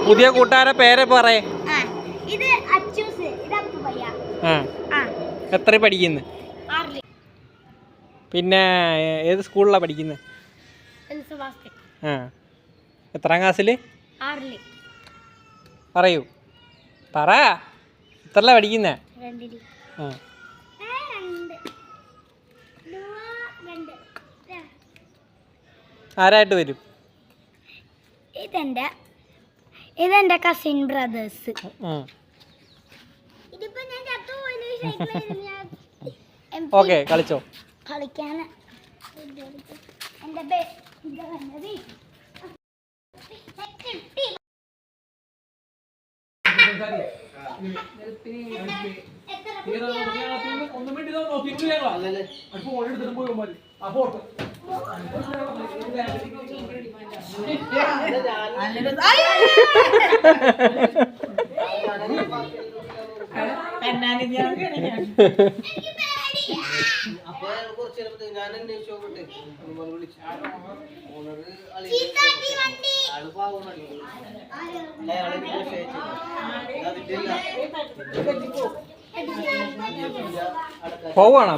പുതിയ കൂട്ടുകാരെ പേരെ പറയേ. എത്ര പഠിക്കുന്നു? പിന്നെ ഏത് സ്കൂളിലാണ് പഠിക്കുന്നത്? എത്രാം ക്ലാസ്സിൽ? പറയൂ, പറ. എത്രല്ല പഠിക്കുന്നേ? ആരായിട്ട് വരും? ഇതെന്റെ കസിൻ ബ്രദേഴ്സ്. ഓക്കെ, കളിച്ചോ. കളിക്കാൻ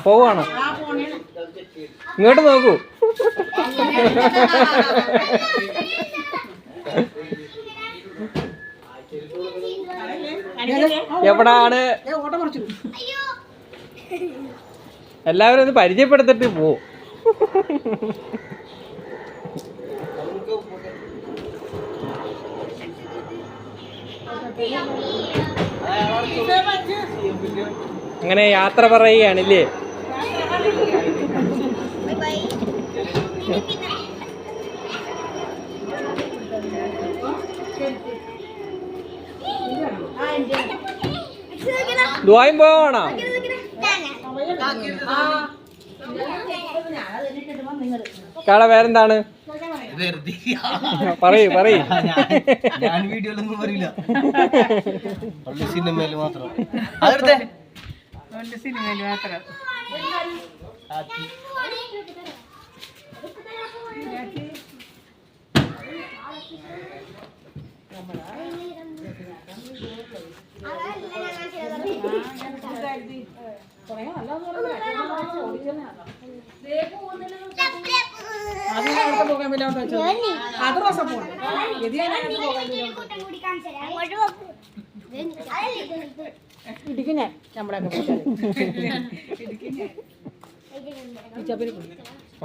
പോവാണോ? ഇങ്ങോട്ട് നോക്കൂ. എവിടാണ്? എല്ലാവരും ഒന്ന് പരിചയപ്പെടുത്തിട്ട് പോ. അങ്ങനെ യാത്ര പറയുകയാണല്ലേ? ദുബായും പോവാണോ? കാള പേരെന്താണ്? പറയൂ. ഞാൻ വീഡിയോയിലൊന്നും പറയില്ല. സിനിമയിൽ മാത്രം. അതെടുത്തേ. സിനിമയിൽ മാത്രം.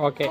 ഓക്കെ.